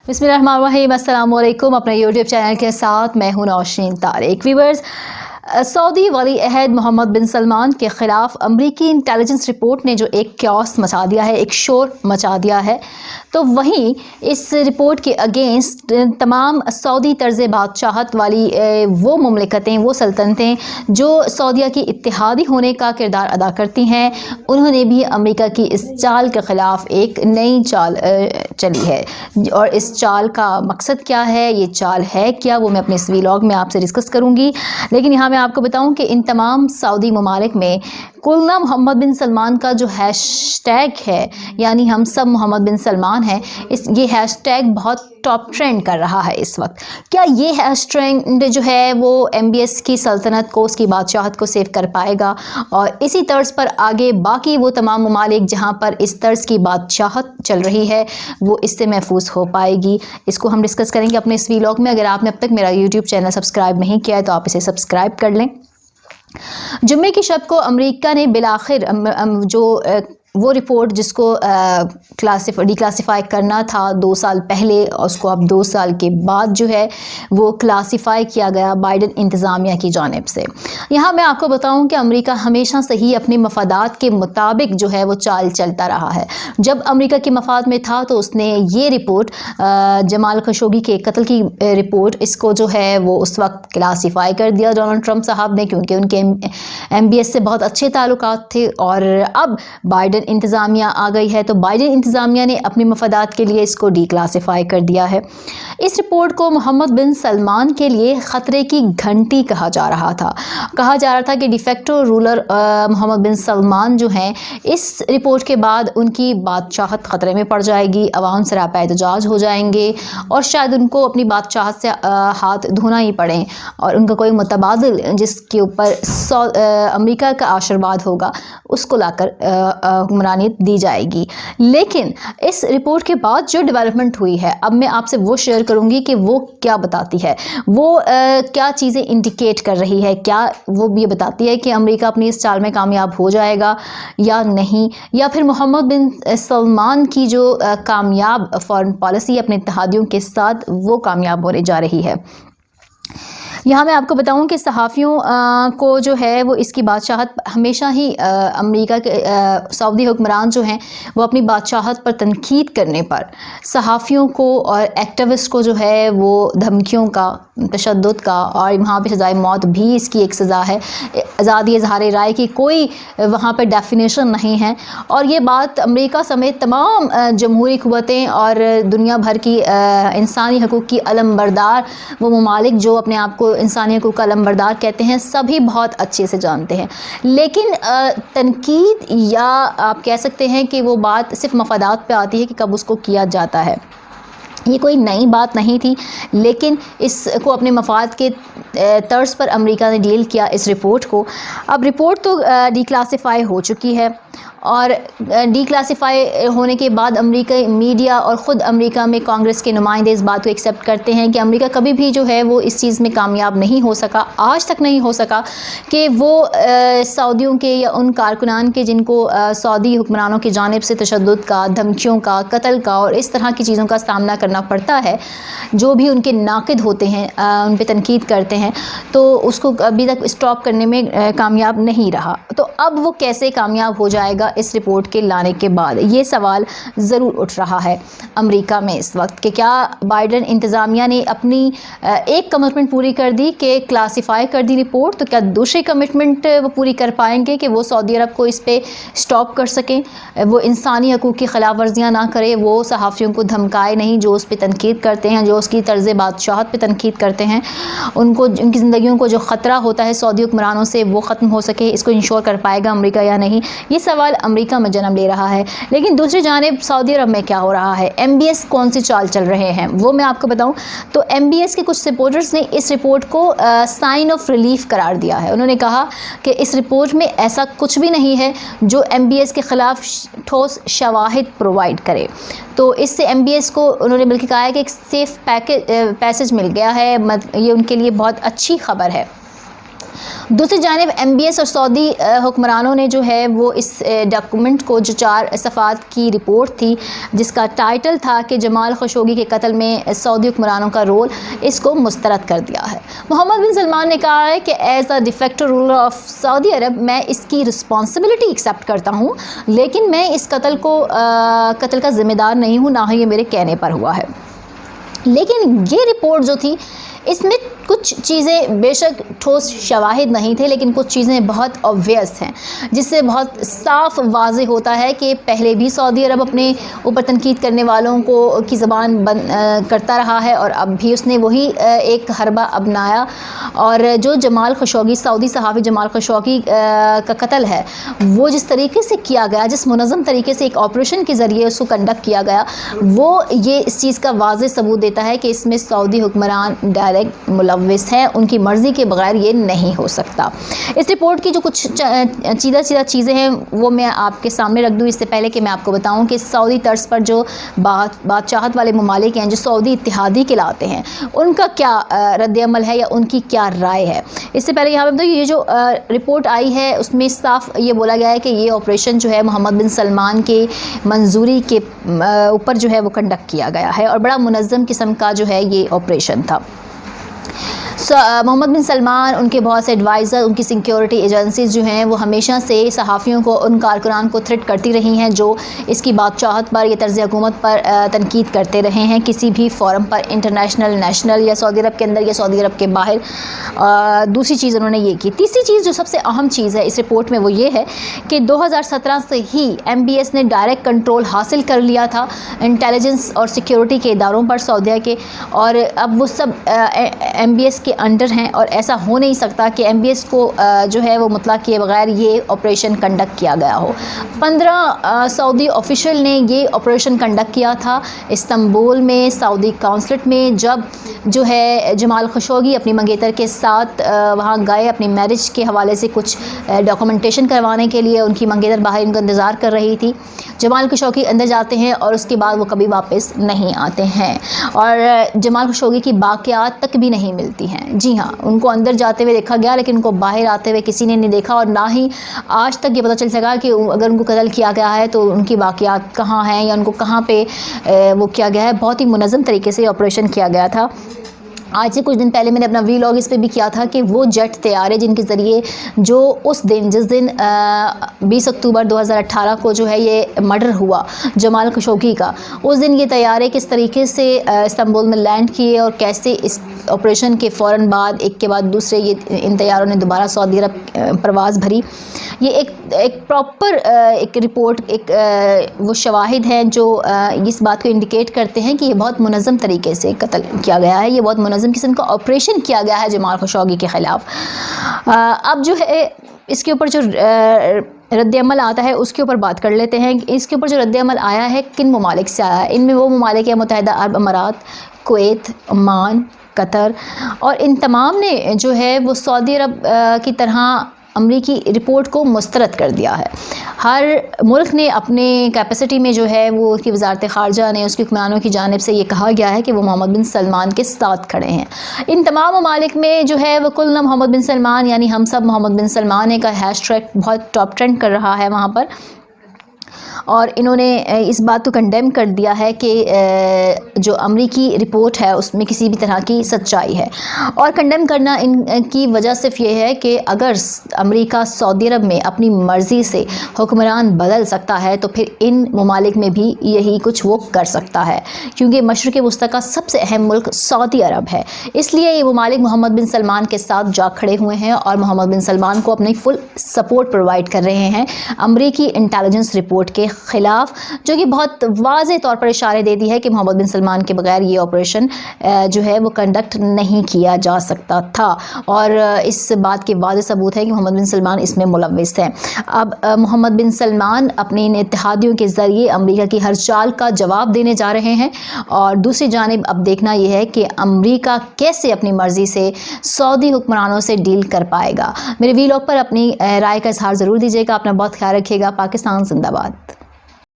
बिस्मिल्लाहिर्रहमानिर्रहीम। अस्सलाम वालेकुम। अपने यूट्यूब चैनल के साथ मैं हूं नौशीन तारिक। व्यूअर्स, सऊदी वली अहद मोहम्मद बिन सलमान के ख़िलाफ़ अमरीकी इंटेलिजेंस रिपोर्ट ने जो एक क्यास मचा दिया है, एक शोर मचा दिया है, तो वहीं इस रिपोर्ट के अगेंस्ट तमाम सऊदी तर्ज़ बादशाहत वाली वो मुमलिकतें, वो सल्तनतें जो सऊदीया की इत्तेहादी होने का किरदार अदा करती हैं, उन्होंने भी अमेरिका की इस चाल के ख़िलाफ़ एक नई चाल चली है। और इस चाल का मकसद क्या है, ये चाल है क्या, वो मैं अपने इस व्लॉग में आपसे डिस्कस करूँगी। लेकिन यहाँ मैं आपको बताऊँ कि इन तमाम सऊदी ममालिक में कुलना मोहम्मद बिन सलमान का जो हैशटैग है, यानी हम सब मोहम्मद बिन सलमान हैं, ये हैशटैग बहुत टॉप ट्रेंड कर रहा है इस वक्त। क्या ये हैशटैग जो है वो MBS की सल्तनत को, उसकी बादशाहत को सेव कर पाएगा, और इसी तर्ज पर आगे बाकी वो तमाम ममालिक जहाँ पर इस तर्ज की बादशाहत चल रही है, वो इससे महफूज हो पाएगी? इसको हम डिस्कस करेंगे अपने इस व्लॉग में। अगर आपने अब तक मेरा यूट्यूब चैनल सब्सक्राइब नहीं किया है तो आप इसे सब्सक्राइब कर लें। जुम्मे की शब को अमेरिका ने बिलाखिर जो वो रिपोर्ट जिसको डिक्लासिफाई करना था 2 साल पहले, और उसको अब 2 साल के बाद जो है वो क्लासिफाई किया गया बाइडन इंतज़ामिया की जानिब से। यहाँ मैं आपको बताऊँ कि अमेरिका हमेशा से ही अपने मफादात के मुताबिक जो है वो चाल चलता रहा है। जब अमेरिका के मफाद में था तो उसने ये रिपोर्ट, जमाल खशोगी के कत्ल की रिपोर्ट, इसको जो है वो उस वक्त क्लासिफाई कर दिया डोनाल्ड ट्रंप साहब ने, क्योंकि उनके MBS से बहुत अच्छे ताल्लुकात थे। और अब बाइडन इंतज़ामिया आ गई है तो बाइडन इंतज़ामिया ने अपने मफादात के लिए इसको डिक्लासिफाई कर दिया है। इस रिपोर्ट को मोहम्मद बिन सलमान के लिए ख़तरे की घंटी कहा जा रहा था। कहा जा रहा था कि डिफेक्टो रूलर मोहम्मद बिन सलमान जो हैं, इस रिपोर्ट के बाद उनकी बादशाहत ख़तरे में पड़ जाएगी, अवाम सरापा एहतजाज हो जाएंगे और शायद उनको अपनी बादशाहत से हाथ धोना ही पड़े, और उनका कोई मुतबादिल जिसके ऊपर अमेरिका का आशीर्वाद होगा उसको लाकर हुक्मरानियत दी जाएगी। लेकिन इस रिपोर्ट के बाद जो डेवलपमेंट हुई है, अब मैं आपसे वो शेयर करूंगी कि वो क्या बताती है, वो क्या चीज़ें इंडिकेट कर रही है। क्या वो भी बताती है कि अमेरिका अपनी इस चाल में कामयाब हो जाएगा या नहीं, या फिर मोहम्मद बिन सलमान की जो कामयाब फॉरेन पॉलिसी अपने इत्तेहादियों के साथ वो कामयाब होने जा रही है। यहाँ मैं आपको बताऊँ कि सहाफ़ियों को जो है वो इसकी बादशाहत हमेशा ही अमेरिका के सऊदी हुक्मरान जो हैं वो अपनी बादशाहत पर तनकीद करने पर सहाफ़ियों को और एक्टिविस्ट को जो है वो धमकियों का, तशद्दुद का, और वहाँ पे सज़ाए मौत भी इसकी एक सज़ा है। आज़ादी इज़हार राय की कोई वहाँ पर डेफिनेशन नहीं है। और ये बात अमेरिका समेत तमाम जमहूरी क़ुव्वतें और दुनिया भर की इंसानी हकूक़ की अलमबरदार वो ममालिक जो अपने आप को इंसानी हकूक़ का अलमबरदार कहते हैं, सभी बहुत अच्छे से जानते हैं। लेकिन तनकीद, या आप कह सकते हैं कि वो बात सिर्फ मफादात पे आती है कि कब उसको किया जाता है। ये कोई नई बात नहीं थी, लेकिन इसको अपने मफाद के तर्ज पर अमेरिका ने डील किया इस रिपोर्ट को। अब रिपोर्ट तो डिक्लासिफाई हो चुकी है, और डिक्लासिफाई होने के बाद अमेरिका मीडिया और ख़ुद अमेरिका में कांग्रेस के नुमाइंदे इस बात को एक्सेप्ट करते हैं कि अमेरिका कभी भी जो है वो इस चीज़ में कामयाब नहीं हो सका, आज तक नहीं हो सका कि वो सऊदियों के या उन कारकुनान के जिनको सऊदी हुक्मरानों की जानिब से तशद्दुद का, धमकियों का, कत्ल का और इस तरह की चीज़ों का सामना करना पड़ता है, जो भी उनके नाक़िद होते हैं, उन पर तनकीद करते हैं, तो उसको अभी तक स्टॉप करने में कामयाब नहीं रहा। तो अब वो कैसे कामयाब हो जाएगा इस रिपोर्ट के लाने के बाद, ये सवाल ज़रूर उठ रहा है अमेरिका में इस वक्त कि क्या बाइडन इंतज़ामिया ने अपनी एक कमिटमेंट पूरी कर दी कि क्लासिफाई कर दी रिपोर्ट, तो क्या दूसरी कमिटमेंट वो पूरी कर पाएंगे कि वो सऊदी अरब को इस पर स्टॉप कर सकें, वो इंसानी हकूक़ की खिलाफ वर्जियाँ ना करे, वो सहाफ़ियों को धमकाए नहीं जो उस पर तनकीद करते हैं, जो उसकी तर्ज़ बादशाहत पर तनकीद करते हैं, उनको उनकी ज़िंदगियों को जो ख़तरा होता है सऊदी हुक्मरानों से वो ख़त्म हो सके, इसको इंश्योर कर पाएगा अमेरिका या नहीं, ये सवाल अमेरिका में जन्म ले रहा है। लेकिन दूसरी जानिब सऊदी अरब में क्या हो रहा है, MBS कौन सी चाल चल रहे हैं, वो मैं आपको बताऊं। तो MBS के कुछ सपोर्टर्स ने इस रिपोर्ट को साइन ऑफ रिलीफ करार दिया है। उन्होंने कहा कि इस रिपोर्ट में ऐसा कुछ भी नहीं है जो MBS के ख़िलाफ़ ठोस शवाहिद प्रोवाइड करे। तो इससे MBS को उन्होंने बल्कि कहा है कि एक सेफ़ पैसेज मिल गया है, ये उनके लिए बहुत अच्छी खबर है। دوسری جانب MBS اور سعودی حکمرانوں نے جو ہے وہ اس ڈاکومنٹ کو جو 4 صفحات کی رپورٹ تھی جس کا ٹائٹل تھا کہ جمال خشوگی کے قتل میں سعودی حکمرانوں کا رول، اس کو مسترد کر دیا ہے۔ محمد بن سلمان نے کہا ہے کہ as a de facto ruler of سعودی عرب میں اس کی رسپانسبلٹی ایکسیپٹ کرتا ہوں، لیکن میں اس قتل کا ذمہ دار نہیں ہوں، نہ ہی یہ میرے کہنے پر ہوا ہے۔ لیکن یہ رپورٹ جو تھی اس میں کچھ چیزیں بے شک ٹھوس شواہد نہیں تھے، لیکن کچھ چیزیں بہت obvious ہیں جس سے بہت صاف واضح ہوتا ہے کہ پہلے بھی سعودی عرب اپنے اوپر تنقید کرنے والوں کی زبان بند کرتا رہا ہے، اور اب بھی اس نے وہی ایک حربہ اپنایا، اور جو جمال خشوگی، سعودی صحافی جمال خشوگی کا قتل ہے وہ جس طریقے سے کیا گیا، جس منظم طریقے سے ایک آپریشن کے ذریعے اس کو کنڈکٹ کیا گیا، وہ یہ اس چیز کا واضح ثبوت دیتا ہے کہ اس میں سعودی حکمران ڈائریکٹ ملوث ہیں، ان کی مرضی کے بغیر یہ نہیں ہو سکتا۔ اس رپورٹ کی جو کچھ چیدہ چیزیں ہیں وہ میں آپ کے سامنے رکھ دوں، اس سے پہلے کہ میں آپ کو بتاؤں کہ سعودی طرز پر جو بادشاہت والے ممالک ہیں جو سعودی اتحادی کہلاتے ہیں، ان کا کیا رد عمل ہے یا ان کی کیا رائے ہے۔ اس سے پہلے یہاں پہ یہ جو رپورٹ آئی ہے اس میں صاف یہ بولا گیا ہے کہ یہ آپریشن جو ہے محمد بن سلمان کے منظوری کے اوپر جو ہے وہ کنڈکٹ کیا گیا ہے، اور بڑا منظم قسم کا جو ہے یہ آپریشن تھا۔ محمد بن سلمان، ان کے بہت سے ایڈوائزر، ان کی سیکیورٹی ایجنسیز جو ہیں وہ ہمیشہ سے صحافیوں کو، ان کارکنان کو تھریٹ کرتی رہی ہیں جو اس کی بادشاہت پر یا طرز حکومت پر تنقید کرتے رہے ہیں کسی بھی فورم پر، انٹرنیشنل، نیشنل، یا سعودی عرب کے اندر یا سعودی عرب کے باہر۔ دوسری چیز انہوں نے یہ کی۔ تیسری چیز جو سب سے اہم چیز ہے اس رپورٹ میں وہ یہ ہے کہ 2017 سے ہی MBS نے ڈائریکٹ کنٹرول حاصل کر لیا تھا انٹیلیجنس اور سیکیورٹی کے اداروں پر سعودیہ کے، اور اب وہ سب MBS کے انڈر ہیں، اور ایسا ہو نہیں سکتا کہ MBS کو جو ہے وہ مطلع کیے بغیر یہ آپریشن کنڈکٹ کیا گیا ہو۔ 15 سعودی آفیشل نے یہ آپریشن کنڈکٹ کیا تھا استنبول میں، سعودی کونسلیٹ میں، جب جو ہے جمال خشوگی اپنی منگیتر کے ساتھ وہاں گئے اپنی میرج کے حوالے سے کچھ ڈاکومنٹیشن کروانے کے لیے۔ ان کی منگیتر باہر ان کا انتظار کر رہی تھی۔ جمال خشوگی اندر جاتے ہیں اور اس کے بعد وہ کبھی واپس نہیں آتے ہیں، اور جمال خشوگی کی باقیات تک بھی نہیں ملتی ہیں۔ جی ہاں، ان کو اندر جاتے ہوئے دیکھا گیا لیکن ان کو باہر آتے ہوئے کسی نے نہیں دیکھا، اور نہ ہی آج تک یہ پتہ چل سکا کہ اگر ان کو قتل کیا گیا ہے تو ان کی باقیات کہاں ہیں یا ان کو کہاں پہ وہ کیا گیا ہے۔ بہت ہی منظم طریقے سے آپریشن کیا گیا تھا۔ آج سے کچھ دن پہلے میں نے اپنا ویلاگ اس پہ بھی کیا تھا کہ وہ جیٹ طیارے جن کے ذریعے جو جس دن 20 اکتوبر 2018 کو جو ہے یہ مرڈر ہوا جمال خشوگی کا، اس دن یہ طیارے کس طریقے سے استنبول میں لینڈ کیے، اور کیسے اس آپریشن کے فوراً بعد ایک کے بعد دوسرے ان طیاروں نے دوبارہ سعودی عرب پرواز بھری۔ یہ ایک پراپر ایک رپورٹ، ایک وہ شواہد ہیں جو اس بات کو انڈیکیٹ کرتے ہیں کہ یہ بہت منظم طریقے سے قتل کیا گیا ہے، یہ بہت منظم قسم کا آپریشن کیا گیا ہے جمال خشوگی کے خلاف۔ اب جو ہے اس کے اوپر جو رد عمل آتا ہے اس کے اوپر بات کر لیتے ہیں۔ اس کے اوپر جو رد عمل آیا ہے کن ممالک سے آیا ہے؟ ان میں وہ ممالک ہیں متحدہ عرب امارات، کویت، عمان، قطر، اور ان تمام نے جو ہے وہ سعودی عرب کی طرح امریکی رپورٹ کو مسترد کر دیا ہے۔ ہر ملک نے اپنے کیپیسٹی میں جو ہے وہ اس کی وزارت خارجہ نے، اس کے حکمرانوں کی جانب سے یہ کہا گیا ہے کہ وہ محمد بن سلمان کے ساتھ کھڑے ہیں۔ ان تمام ممالک میں جو ہے وہ کل محمد بن سلمان، یعنی ہم سب محمد بن سلمان کا ہیش ٹیگ بہت ٹاپ ٹرینڈ کر رہا ہے وہاں پر، اور انہوں نے اس بات کو کنڈیم کر دیا ہے کہ جو امریکی رپورٹ ہے اس میں کسی بھی طرح کی سچائی ہے، اور کنڈیم کرنا ان کی وجہ صرف یہ ہے کہ اگر امریکہ سعودی عرب میں اپنی مرضی سے حکمران بدل سکتا ہے تو پھر ان ممالک میں بھی یہی کچھ وہ کر سکتا ہے، کیونکہ مشرق وسطیٰ کا سب سے اہم ملک سعودی عرب ہے۔ اس لیے یہ ممالک محمد بن سلمان کے ساتھ جا کھڑے ہوئے ہیں اور محمد بن سلمان کو اپنی فل سپورٹ پرووائڈ کر رہے ہیں امریکی انٹیلیجنس رپورٹ کے خلاف، جو کہ بہت واضح طور پر اشارے دیتی ہے کہ محمد بن سلمان کے بغیر یہ آپریشن جو ہے وہ کنڈکٹ نہیں کیا جا سکتا تھا، اور اس بات کے واضح ثبوت ہے کہ محمد بن سلمان اس میں ملوث ہے۔ اب محمد بن سلمان اپنے ان اتحادیوں کے ذریعے امریکہ کی ہر چال کا جواب دینے جا رہے ہیں، اور دوسری جانب اب دیکھنا یہ ہے کہ امریکہ کیسے اپنی مرضی سے سعودی حکمرانوں سے ڈیل کر پائے گا۔ میرے ویلاگ پر اپنی رائے کا اظہار ضرور دیجیے گا۔ اپنا بہت خیال رکھیے گا۔ پاکستان زندہ باد۔